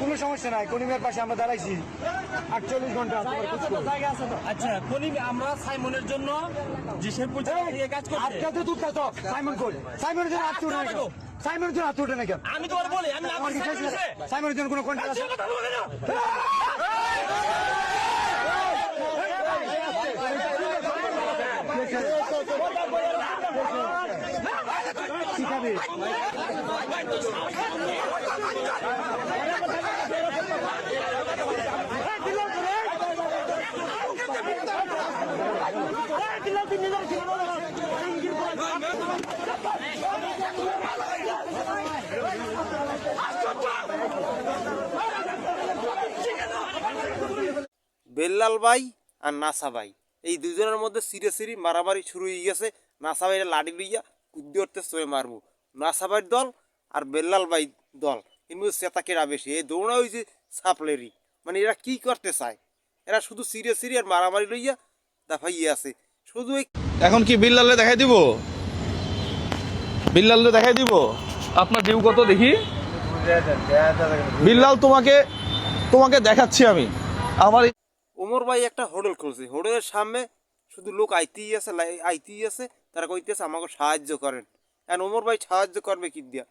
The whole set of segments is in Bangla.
কোনো সমস্যা নাই, কনিমের পাশে আমরা দাঁড়াইছি 48 ঘন্টা। আচ্ছা কনিম, আমরা সাইমনের জন্য যে শেরপুর দিয়ে কাজ করছি। আজকে তুই কত সাইমন কই? সাইমনের জন্য হাত উঠে না কেন? সাইমনের জন্য হাত উঠে না কেন? আমি তোমার বলি, আমি আমার কি সাইমনের জন্য কোনো কন্ট্যাক্ট আছে? কি খাবি? বেল্লাল ভাই আর নাসা ভাই এই দুজনের মধ্যে সিরিয়াসলি মারামারি শুরু হয়ে গেছে। নাসা ভাইয়ের লাঠি লইয়া কুদ্দি উঠতে চলে মারবো। নাসা ভাইয়ের দল আর বেল্লাল ভাই দল কিন্তু চেতাকেরা বেশি, এই দৌড়া হয়েছে সাপলেরই। মানে এরা কি করতে চায়? এরা শুধু সিরিয়াসলি আর মারামারি লইয়া দাফাইয়ে আছে শুধু। এখন কি বিল্লালে দেখাই দিব? বিল্লালে দেখাই দিব আপনার ডিউ কত দেখি। বিল্লাল তোমাকে দেখাচ্ছি আমি। আমার ওমর ভাই একটা হোটেল খুলছে, হোটেলের সামনে শুধু লোক আইতেই আছে। তারা কইতেছে আমাকে সাহায্য করেন। এখন ওমর ভাই সাহায্য করবে কি দিয়া?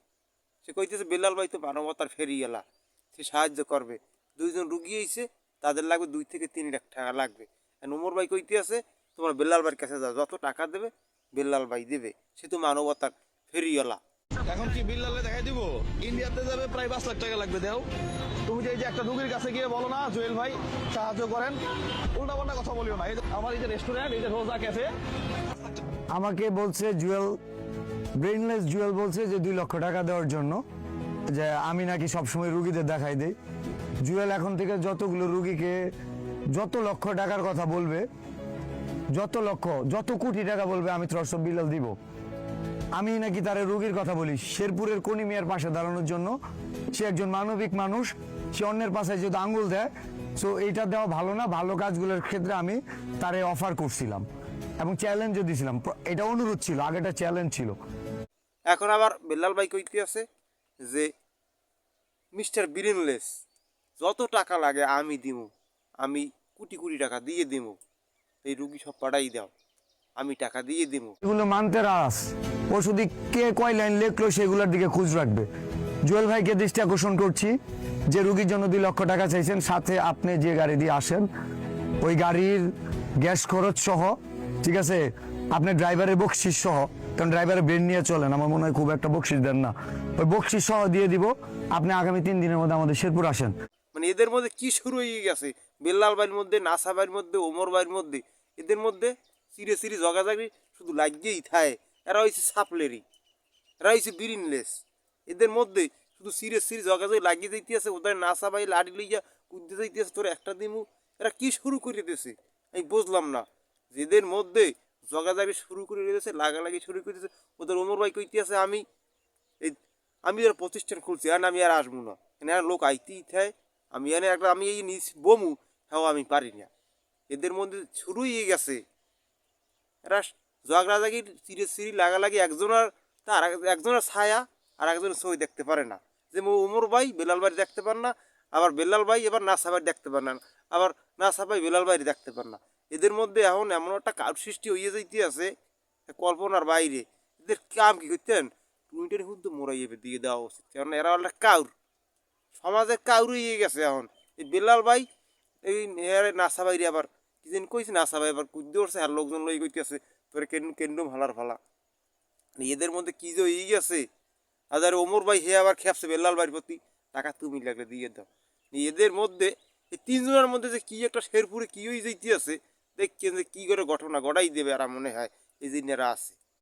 সে কইতেছে বেল্লাল ভাই তো মানবতার ফেরি গেলা, সে সাহায্য করবে। দুইজন রুগী হয়েছে, তাদের লাগবে 2 থেকে 3 লাখ টাকা লাগবে। এখন ওমর ভাই কইতে আছে তোমার বেল্লাল ভাইয়ের কাছে যাও, যত টাকা দেবে বেল্লাল ভাই দেবে, সে তো মানবতার ফেরিওয়ালা। এখন কি বিল্লালে দেখাই দিব? ইন্ডিয়াতে যাবে প্রায় 5 লাখ টাকা লাগবে। দেও তুমি যে এই যে একটা রুগীর কাছে গিয়ে বলো না জুয়েল ভাই সাহায্য করেন, উল্টা পাল্টা কথা বলিও না। আমার এই যে রেস্টুরেন্ট, এই যে রোজা ক্যাফে, আমাকে বলছে জুয়েল, ব্রেইনলেস জুয়েল বলছে যে 2 লক্ষ টাকা দেওয়ার জন্য, যে আমি নাকি সবসময় রুগীদের দেখাই দেই। জুয়েল এখন থেকে যতগুলো রুগীকে যত লক্ষ টাকার কথা বলবে, যত কোটি টাকা বলবে, আমি 300 বিল্লাল দিব। আমি নাকি তার রুগীর কথা বলি শেরপুরের কনিমিয়ার পাশে দাঁড়ানোর জন্য। সে একজন মানবিক মানুষ, সে অন্যের পাশে যদি আঙ্গুল দেয়, সো এইটা দেওয়া ভালো না। ভালো কাজগুলোর ক্ষেত্রে আমি তারে অফার করছিলাম এবং চ্যালেঞ্জও দিয়েছিলাম। এটা অনুরোধ ছিল, আগেটা চ্যালেঞ্জ ছিল। এখন আবার বেল্লাল ভাই কইতে আছে যে মিস্টার ব্রেনলেস, যত টাকা লাগে আমি দিব, আমি কোটি কোটি টাকা দিয়ে দিব, এই রুগী সব পাঠাই দাও, আমি টাকা দিয়ে দিব। এগুলো মানতে রাস, ও শুধু কে কয় লাইন লেখলো সেগুলোর দিকে খোঁজ রাখবে। জুয়েল ভাইকে দৃষ্টি আকর্ষণ করছি যে রুগীর জন্য 2 লক্ষ টাকা চাইছেন, সাথে আপনি যে গাড়ি দিয়ে আসেন ওই গাড়ির গ্যাস খরচ সহ, ঠিক আছে, আপনি ড্রাইভারের বকশিস সহ, কারণ ড্রাইভারের ব্রেন নিয়ে চলেন, আমার মনে হয় খুব একটা বকশিস দেন না, ওই বকশিস সহ দিয়ে দিব। আপনি আগামী 3 দিনের মধ্যে আমাদের শেরপুর আসেন। মানে এদের মধ্যে কি শুরু হয়ে গেছে? বেল্লাল ভাইয়ের মধ্যে, নাসা ভাইয়ের মধ্যে, ওমর ভাইয়ের মধ্যে, এদের মধ্যে সিরিয়াসলি জগাজাগি শুধু লাগিয়েই থাকে। এরা হয়েছে সাপলেরি, এরা হয়েছে ব্রেনলেস। এদের মধ্যে শুধু সিরিয়াসলি জগাজাগি লাগিয়ে যাইতে আছে। ওদের নাসা ভাই লাড়ি লইয়া কুদতে যাইতে আছে, তোর একটা দিমু। এরা কি শুরু করে দিয়েছে আমি বুঝলাম না। যেদের মধ্যে জগাজাগি শুরু করে দিয়েছে, লাগালাগি শুরু করে দিয়েছে, ওদের ওমর ভাই কইতে আছে আমি আর প্রতিষ্ঠান খুলছি, আর আমি আর আসবো না, এখানে লোক আইতেই থাকে। আমি এই নিজ বমু, হ্যাঁ আমি পারি না। এদের মধ্যে শুরু হয়ে গেছে। এরা জগরাজাগির সিরি লাগালাগি, একজনের ছায়া আর একজনের ছবি দেখতে পারে না। যে ওমর ভাই বেলাল ভাই দেখতে পারে না, আবার বেলাল ভাই এবার নাসা ভাই দেখতে পারে না, আবার নাসা ভাই বেলাল ভাই দেখতে পারে না। এদের মধ্যে এখন এমন একটা কার সৃষ্টি হয়ে যাইতে আছে কল্পনার বাইরে। এদের কাম কি করতেন? টুইটার কিন্তু মোড়াইয়ে দিয়ে দেওয়া উচিত, কারণ এরা একটা কাউর, সমাজের কাউর হয়ে গেছে এখন। এই বেলাল ভাই এই নাসা ভাইরে আবার কি যেন কইছে, নাসা ভাই আবার কুদ্দি উঠছে, আর লোকজন লই কইতেছে তোরে কেন্দ্র ভালার ভালা। এদের মধ্যে কি যে হয়ে গেছে। আর ওমর ভাই হে আবার খেপছে বেল্লাল ভাইয়ের প্রতি, টাকা তুমি লাগলে দিয়ে দাও। এদের মধ্যে এই 3 জনের মধ্যে যে কি একটা শেরপুরে কি হয়ে যাইতে আছে, দেখছেন যে কি করে ঘটনা ঘটাই দেবে, আর মনে হয় এই জিনেরা আছে।